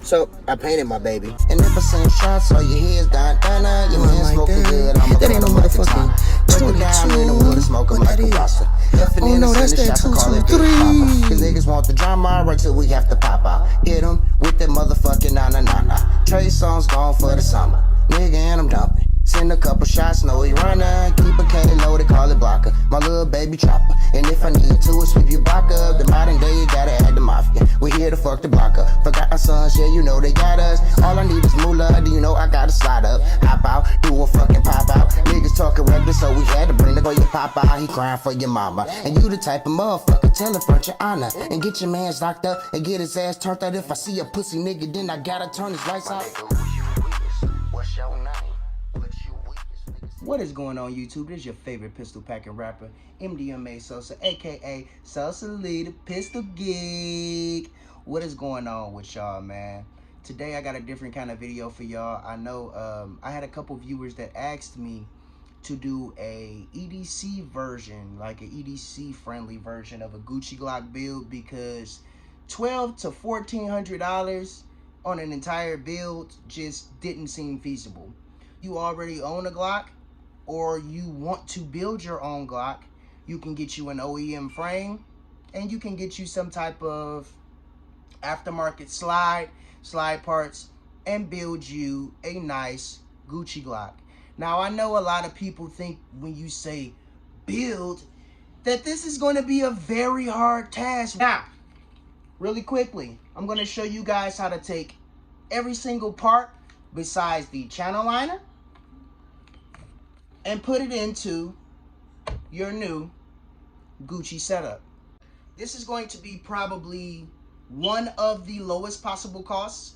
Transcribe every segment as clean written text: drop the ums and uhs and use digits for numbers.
So I painted my baby. And if I send shots, all your head's done, your hands smoking good. That ain't no motherfucking 22. Smoking What like that a is? roster. Oh no, that's that 223. Cause niggas want the drama right till we have to pop out. Hit them with that motherfucking na. Trey songs gone for the summer. Nigga, and I'm dumping. Send a couple shots, know he runner. Keep a K loaded, call it blocker. My little baby chopper. And if I need to, sweep your block up. The modern day, you gotta add the mafia. We here to fuck the block up. Forgot our sons, yeah, you know they got us. All I need is moolah, do you know I gotta slide up? Hop out, do a fucking pop out. Niggas talking reckless, so we had to bring the boy your pop out. He crying for your mama. And you the type of motherfucker, tell him front your honor. And get your mans locked up and get his ass turned out. If I see a pussy nigga, then I gotta turn his lights out. What's your name? What is going on, YouTube? This is your favorite pistol packing rapper, MDMA Sosa, aka Sosa Lee, the Pistol Geek. What is going on with y'all, man? Today I got a different kind of video for y'all. I know I had a couple viewers that asked me to do a EDC version, like an EDC friendly version of a Gucci Glock build, because $1,200 to $1,400 on an entire build just didn't seem feasible. You already own a Glock, or you want to build your own Glock, you can get you an OEM frame, and you can get you some type of aftermarket slide parts, and build you a nice Gucci Glock. Now, I know a lot of people think when you say build, that this is going to be a very hard task. Now, really quickly, I'm going to show you guys how to take every single part besides the channel liner and put it into your new Gucci setup. This is going to be probably one of the lowest possible costs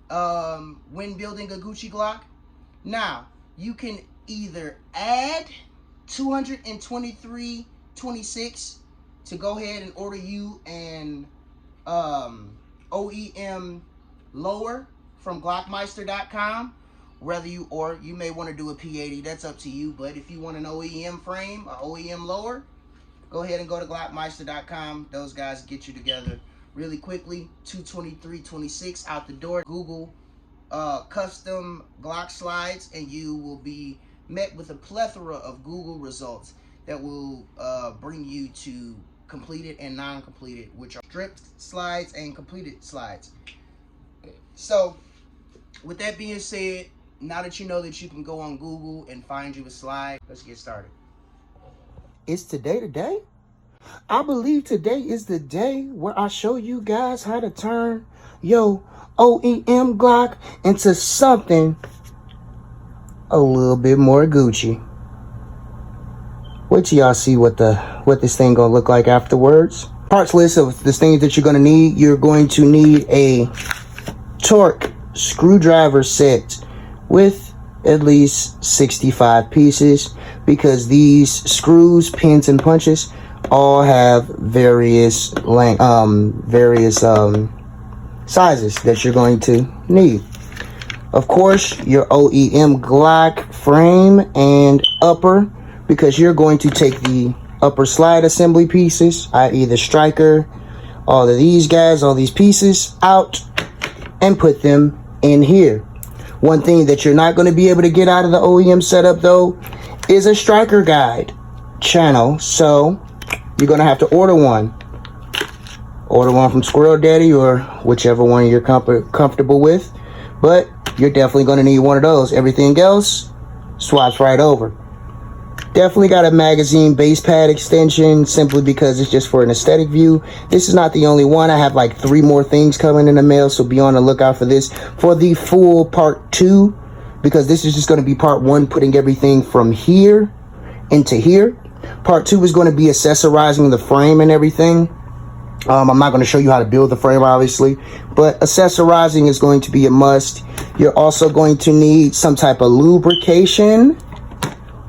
when building a Gucci Glock. Now, you can either add 223.26 to go ahead and order you an OEM lower from glockmeister.com. Whether you may want to do a P80, that's up to you. But if you want an OEM frame, an OEM lower, go ahead and go to glockmeister.com. Those guys get you together really quickly. 223.26 out the door. Google custom Glock slides, and you will be met with a plethora of Google results that will bring you to completed and non-completed, which are stripped slides and completed slides. So, with that being said, now that you know that you can go on Google and find you a slide, let's get started. Is today the day? I believe today is the day where I show you guys how to turn your OEM Glock into something a little bit more Gucci. Wait till y'all see what this thing gonna look like afterwards. Parts list of the things that you're gonna need. You're going to need a torque screwdriver set with at least 65 pieces, because these screws, pins, and punches all have various sizes that you're going to need. Of course, your OEM Glock frame and upper, because you're going to take the upper slide assembly pieces, i.e. the striker, all of these guys, all these pieces out, and put them in here. One thing that you're not going to be able to get out of the OEM setup, though, is a striker guide channel. So you're going to have to order one. Order one from Squirrel Daddy or whichever one you're comfortable with. But you're definitely going to need one of those. Everything else swaps right over. Definitely got a magazine base pad extension, simply because it's just for an aesthetic view. This is not the only one. I have like 3 more things coming in the mail, so be on the lookout for this for the full part 2, because this is just going to be part 1, putting everything from here into here. Part 2 is going to be accessorizing the frame and everything. I'm not going to show you how to build the frame, obviously, but accessorizing is going to be a must. You're also going to need some type of lubrication.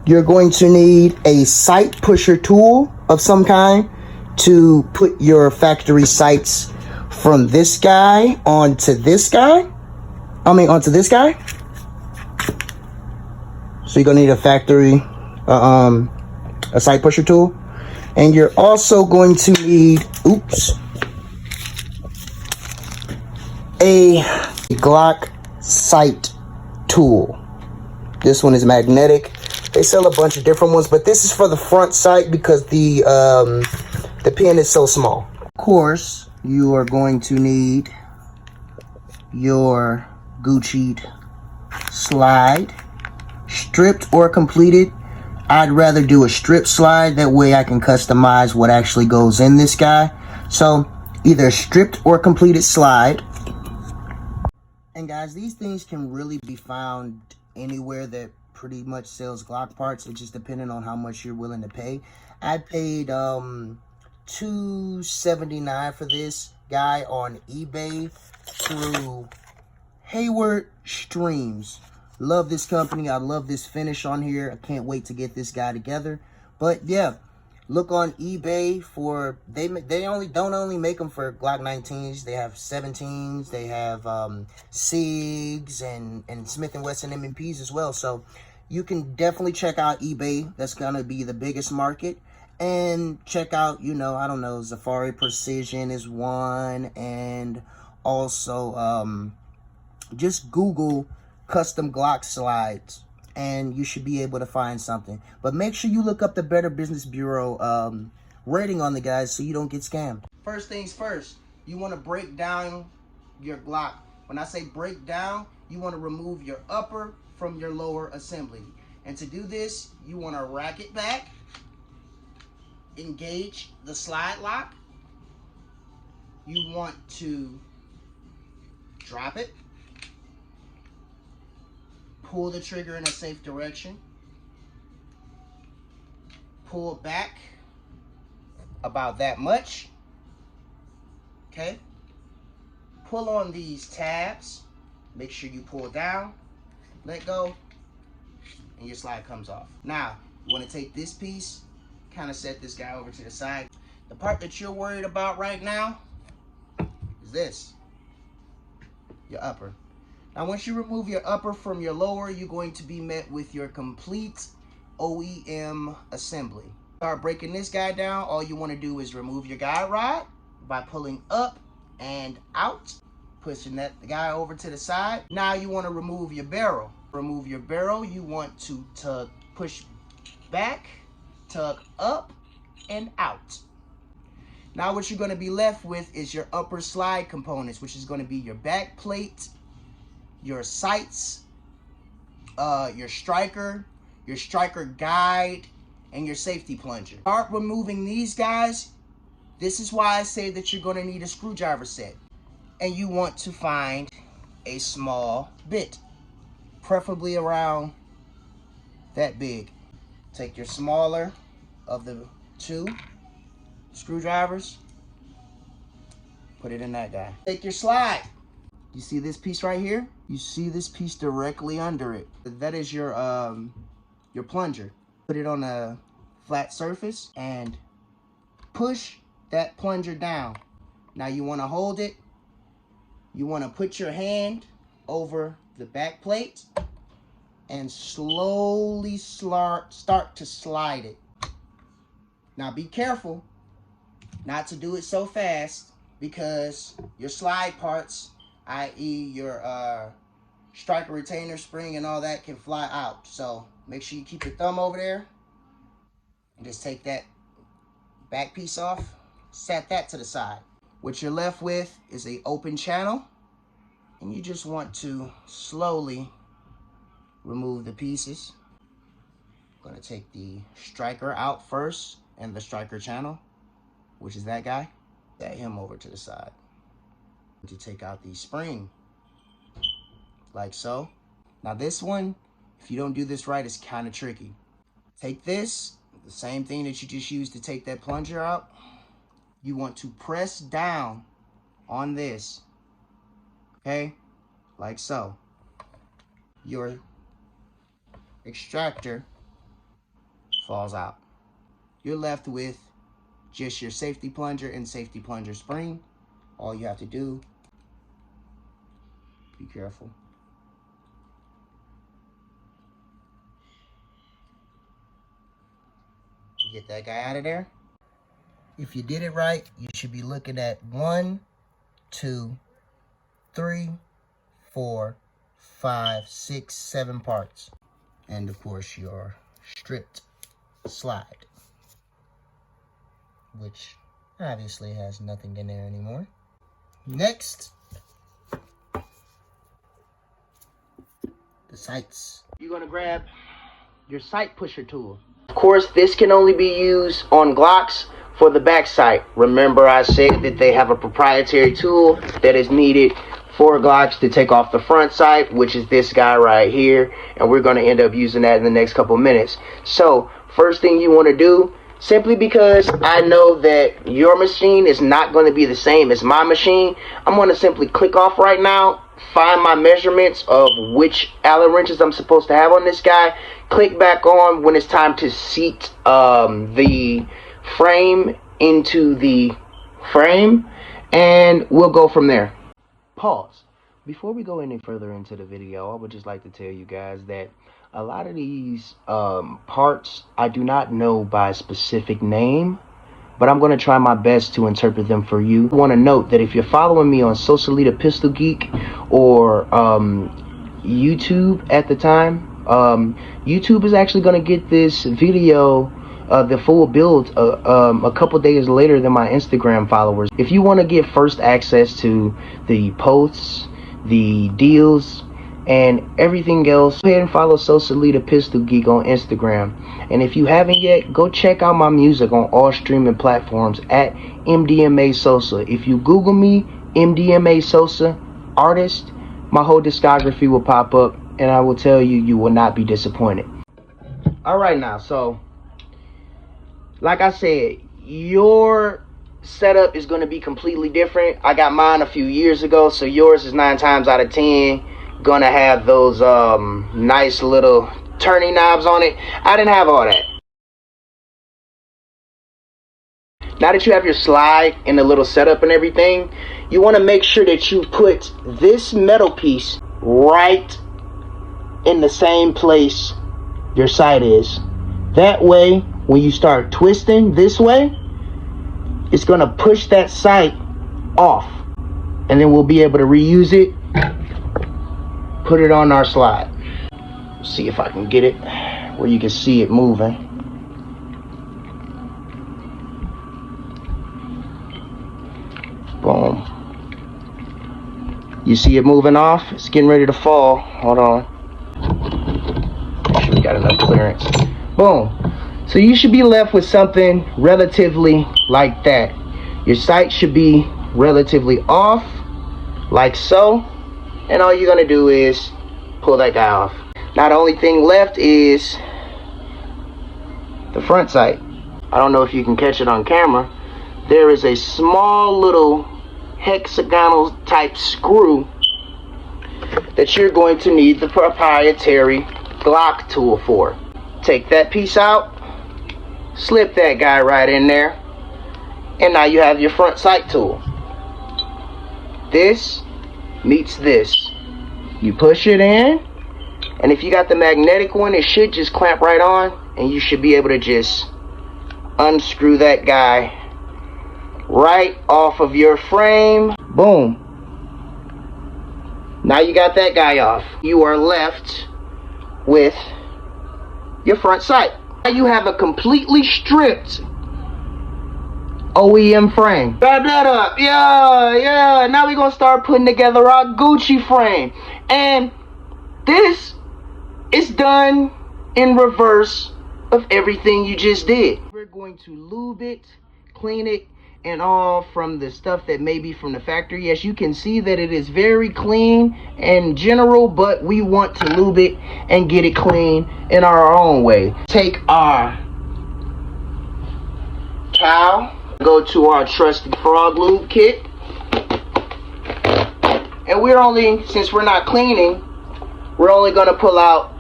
You're going to need a sight pusher tool of some kind to put your factory sights from this guy onto this guy. Onto this guy. So you're going to need a factory, a sight pusher tool. And you're also going to need, a Glock sight tool. This one is magnetic. They sell a bunch of different ones, but this is for the front sight because the pin is so small. Of course, you are going to need your Gucci slide, stripped or completed. I'd rather do a strip slide, that way I can customize what actually goes in this guy. So either stripped or completed slide. And guys, these things can really be found anywhere that pretty much sells Glock parts. It's just depending on how much you're willing to pay. I paid $2.79 for this guy on eBay through Hayward Streams. Love this company. I love this finish on here. I can't wait to get this guy together. But yeah, look on eBay for they don't only make them for Glock 19s. They have 17s. They have SIGs and Smith & Wesson M&Ps as well. So you can definitely check out eBay. That's gonna be the biggest market. And check out, you know, I don't know, Safari Precision is one, and also just Google custom Glock slides and you should be able to find something. But make sure you look up the Better Business Bureau rating on the guys so you don't get scammed. First things first, you want to break down your Glock. When I say break down, you want to remove your upper from your lower assembly. And to do this, you want to rack it back, engage the slide lock. You want to drop it, pull the trigger in a safe direction, pull back about that much, okay? Pull on these tabs, make sure you pull down, let go, and your slide comes off. Now, you wanna take this piece, kind of set this guy over to the side. The part that you're worried about right now is this, your upper. Now, once you remove your upper from your lower, you're going to be met with your complete OEM assembly. Start breaking this guy down. All you want to do is remove your guide rod by pulling up and out, pushing that guy over to the side. Now you want to remove your barrel. Remove your barrel. You want to push back, tug up, and out. Now what you're going to be left with is your upper slide components, which is going to be your back plate, your sights, your striker guide, and your safety plunger. Start removing these guys. This is why I say that you're going to need a screwdriver set. And you want to find a small bit, preferably around that big. Take your smaller of the two screwdrivers, put it in that guy. Take your slide. You see this piece right here? You see this piece directly under it. That is your plunger. Put it on a flat surface and push that plunger down. Now you want to hold it. You want to put your hand over the back plate and slowly start to slide it. Now be careful not to do it so fast, because your slide parts, i.e. your striker retainer spring and all that, can fly out. So make sure you keep your thumb over there and just take that back piece off, set that to the side. What you're left with is a open channel, and you just want to slowly remove the pieces. I'm gonna take the striker out first and the striker channel, which is that guy. Set him over to the side. To take out the spring, like so. Now this one, if you don't do this right, it's kind of tricky. Take this, the same thing that you just used to take that plunger out. You want to press down on this, okay? Like so. Your extractor falls out. You're left with just your safety plunger and safety plunger spring. All you have to do, be careful. Get that guy out of there. If you did it right, you should be looking at 1, 2, 3, 4, 5, 6, 7 parts. And of course your stripped slide, which obviously has nothing in there anymore. Next, the sights. You're gonna grab your sight pusher tool. Of course, this can only be used on Glocks for the back sight. Remember, I said that they have a proprietary tool that is needed for Glocks to take off the front sight, which is this guy right here, and we're going to end up using that in the next couple minutes. So first thing you want to do, simply because I know that your machine is not going to be the same as my machine, I'm going to simply click off right now, find my measurements of which Allen wrenches I'm supposed to have on this guy, click back on when it's time to seat the frame into the frame, and we'll go from there. Pause. Before we go any further into the video, I would just like to tell you guys that a lot of these parts I do not know by specific name, but I'm going to try my best to interpret them for you. I want to note that if you're following me on Socially the Pistol Geek or YouTube at the time, YouTube is actually going to get this video, the full build, a couple days later than my Instagram followers. If you want to get first access to the posts, the deals, and everything else, go ahead and follow Socially the Pistol Geek on Instagram. And if you haven't yet, go check out my music on all streaming platforms at MDMA Sosa. If you Google me, MDMA Sosa, artist, my whole discography will pop up, and I will tell you, you will not be disappointed. Alright now, so like I said, your setup is going to be completely different. I got mine a few years ago, so yours is 9 times out of 10 gonna have those nice little turning knobs on it. I didn't have all that. Now that you have your slide and the little setup and everything, you want to make sure that you put this metal piece right in the same place your sight is. That way, when you start twisting this way, it's going to push that sight off, and then we'll be able to reuse it, put it on our slide. See if I can get it where you can see it moving. Boom. You see it moving off? It's getting ready to fall. Hold on. Make sure we got enough clearance. Boom. So you should be left with something relatively like that. Your sight should be relatively off, like so. And all you're going to do is pull that guy off. Now the only thing left is the front sight. I don't know if you can catch it on camera. There is a small little hexagonal type screw that you're going to need the proprietary Glock tool for. Take that piece out, slip that guy right in there, and now you have your front sight tool. This meets this. You push it in, and if you got the magnetic one, it should just clamp right on, and you should be able to just unscrew that guy right off of your frame. Boom. Now you got that guy off. You are left with your front sight. Now you have a completely stripped OEM frame. Grab that up. Yeah. Now we're going to start putting together our Gucci frame. And this is done in reverse of everything you just did. We're going to lube it, clean it, and all from the stuff that may be from the factory. As you can see that it is very clean in general, but we want to lube it and get it clean in our own way. Take our towel, go to our trusted frog lube kit, and we're only, since we're not cleaning, we're only going to pull out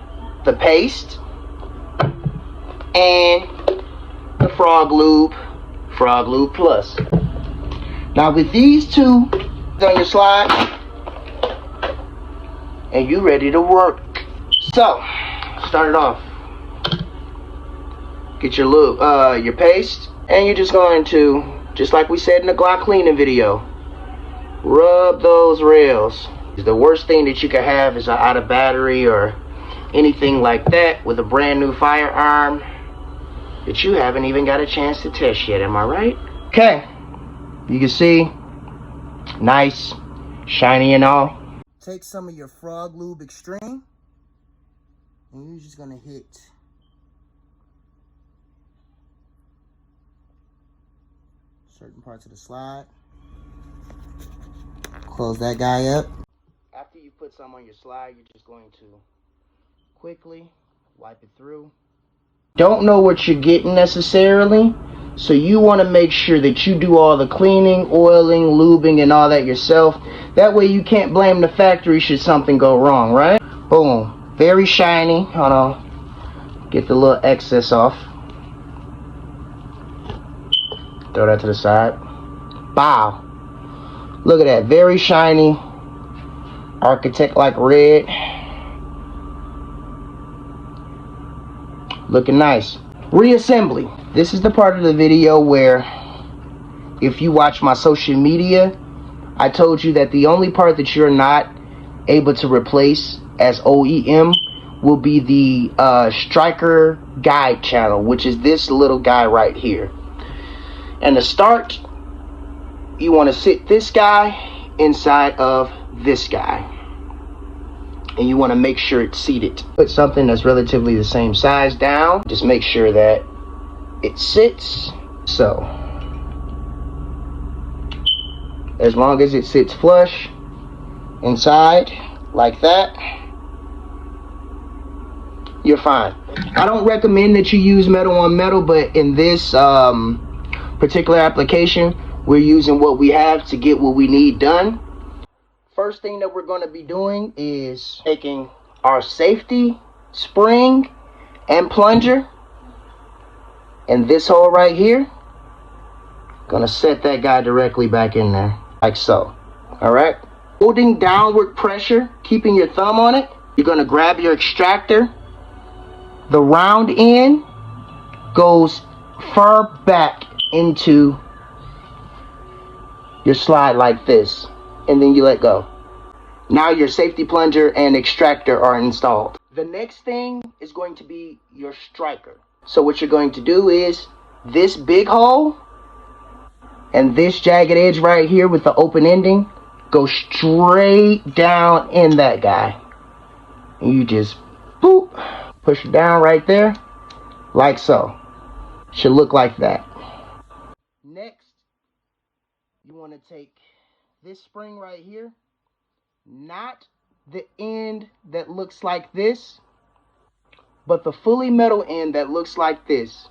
the paste and the frog lube plus. Now with these two on your slide, and you ready to work. So start it off. Get your lube, your paste, and you're just going to, just like we said in the Glock cleaning video, Rub those rails. The worst thing that you could have is an out of battery or anything like that with a brand new firearm that you haven't even got a chance to test yet. Am I right? Okay. You can see, nice, shiny and all. Take some of your Frog Lube Extreme, and you're just gonna hit certain parts of the slide. Close that guy up. After you put some on your slide, you're just going to quickly wipe it through. Don't know what you're getting necessarily, so you want to make sure that you do all the cleaning, oiling, lubing, and all that yourself. That way you can't blame the factory should something go wrong, right? Boom. Very shiny. Hold on. Get the little excess off. Throw that to the side. Wow. Look at that. Very shiny. Architect-like red. Looking nice. Reassembly. This is the part of the video where, if you watch my social media, I told you that the only part that you're not able to replace as OEM will be the striker guide channel, which is this little guy right here. And to start, you want to sit this guy inside of this guy. And you want to make sure it's seated. Put something that's relatively the same size down. Just make sure that it sits. So, as long as it sits flush inside like that, you're fine. I don't recommend that you use metal on metal, but in this particular application, we're using what we have to get what we need done. First thing that we're going to be doing is taking our safety spring and plunger, and this hole right here, gonna set that guy directly back in there like so. All right, holding downward pressure, keeping your thumb on it, you're gonna grab your extractor. The round end goes far back into your slide like this, and then you let go. Now your safety plunger and extractor are installed. The next thing is going to be your striker. So what you're going to do is this big hole and this jagged edge right here with the open ending go straight down in that guy. And you just boop, push it down right there like so. Should look like that. Next, you want to take this spring right here, not the end that looks like this, but the fully metal end that looks like this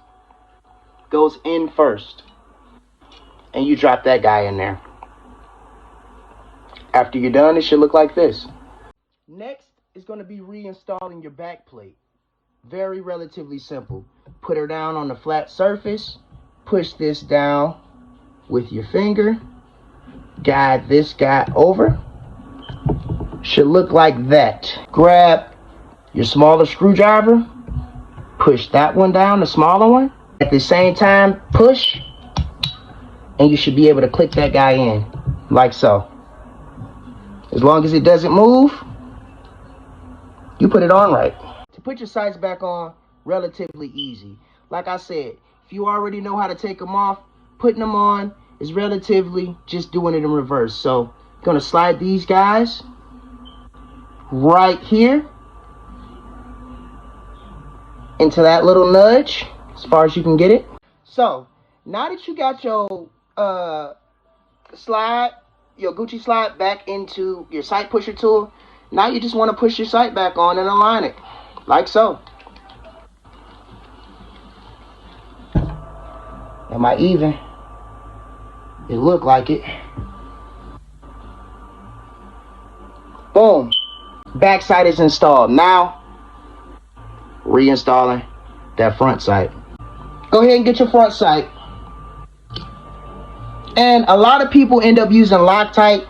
goes in first, and you drop that guy in there. After you're done, it should look like this. Next is going to be reinstalling your back plate. Very relatively simple. Put her down on the flat surface, push this down with your finger, guide this guy over. Should look like that. Grab your smaller screwdriver, push that one down, the smaller one. At the same time, push, and you should be able to click that guy in, like so. As long as it doesn't move, you put it on right. To put your sights back on, relatively easy. Like I said, if you already know how to take them off, putting them on is relatively just doing it in reverse. So, I'm gonna slide these guys right here into that little nudge as far as you can get it. So now that you got your slide, your Gucci slide back into your sight pusher tool, now you just want to push your sight back on and align it like so. Am I even? It looked like it. Boom. Back sight is installed. Now, reinstalling that front sight. Go ahead and get your front sight. And a lot of people end up using Loctite,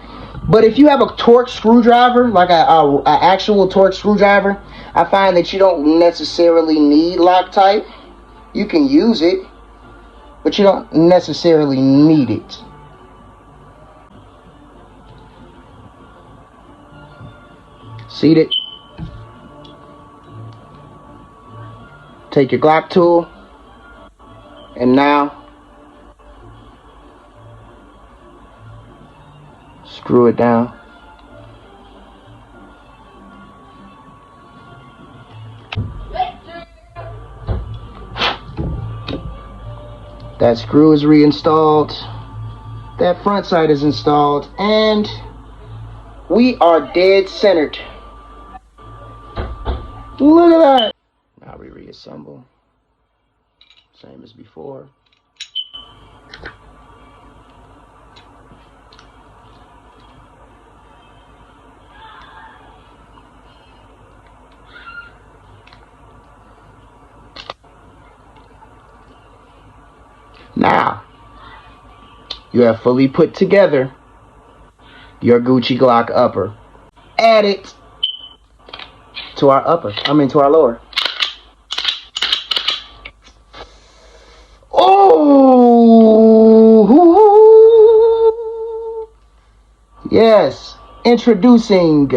but if you have a Torx screwdriver, like a actual Torx screwdriver, I find that you don't necessarily need Loctite. You can use it, but you don't necessarily need it. Seated. Take your Glock tool, and now screw it down. That screw is reinstalled. That front side is installed, and we are dead centered. Look at that. Now we reassemble. Same as before. Now, you have fully put together your Gucci Glock upper. Add it to our to our lower. Oh! Yes, introducing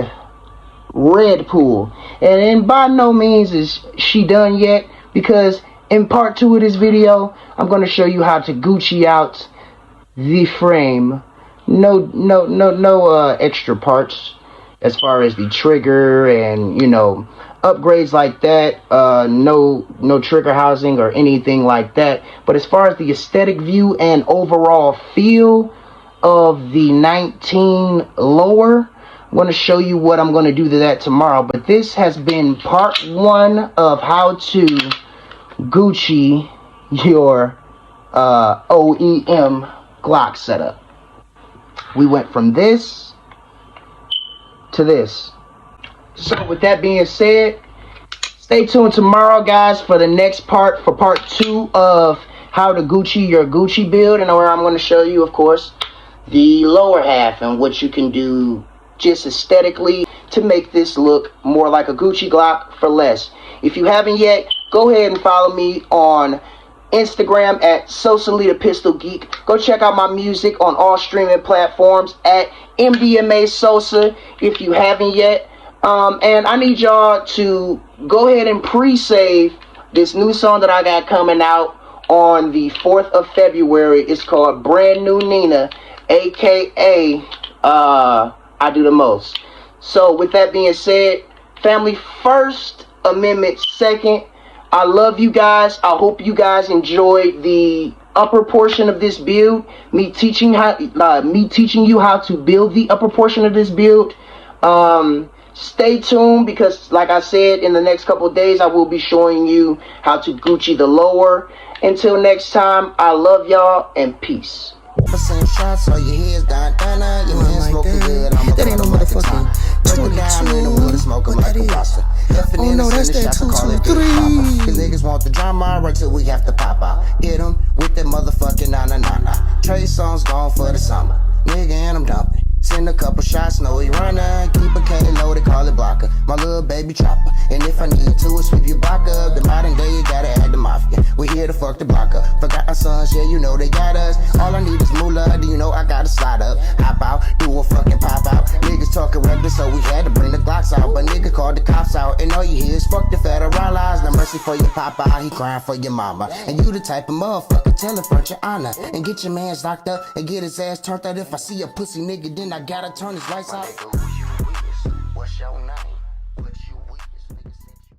Red Pool. And by no means is she done yet, because in part 2 of this video, I'm going to show you how to Gucci out the frame. No extra parts as far as the trigger and, you know, upgrades like that. No trigger housing or anything like that. But as far as the aesthetic view and overall feel of the 19 lower, I'm going to show you what I'm going to do to that tomorrow. But this has been part 1 of how to Gucci your OEM Glock setup. We went from this to this. So with that being said, stay tuned tomorrow, guys, for the next part, for part 2 of how to Gucci your Gucci build, and where I'm going to show you, of course, the lower half and what you can do just aesthetically to make this look more like a Gucci Glock for less. If you haven't yet, go ahead and follow me on Instagram at Socially the Pistol Geek. Go check out my music on all streaming platforms at MDMA Sosa if you haven't yet. And I need y'all to go ahead and pre-save this new song that I got coming out on the 4th of February. It's called Brand New Nina, aka I Do the Most. So with that being said, family first, amendment second. I love you guys. I hope you guys enjoyed the upper portion of this build. Me teaching you how to build the upper portion of this build. Stay tuned, because like I said, in the next couple of days I will be showing you how to Gucci the lower. Until next time, I love y'all and peace. Shots, so your head's done, your hands smoking good. That ain't no motherfucking 22. What that is? Oh no, that's that 223. Cause niggas want the drama right till we have to pop out. Hit them with that motherfucking na. Trey songs gone for the summer. Nigga, and I'm dumping. Send a couple shots, know he runner. Keep a K low, they call it blocker. My little baby chopper. And if I need to, sweep your block up. The modern day, you gotta add the mafia. We here to fuck the block up. Forgot our sons, yeah, you know they got us. All I need is moolah, do you know I gotta slide up. Hop out, do a fucking pop out. Niggas talking reckless, so we had to bring the Glocks out. But nigga called the cops out, and all you hear is fuck the federalized. No mercy for your papa, he crying for your mama. And you the type of motherfucker, tell it front your honor. And get your mans locked up, and get his ass turned out. If I see a pussy nigga, then I gotta turn his lights out. What's your name? Put you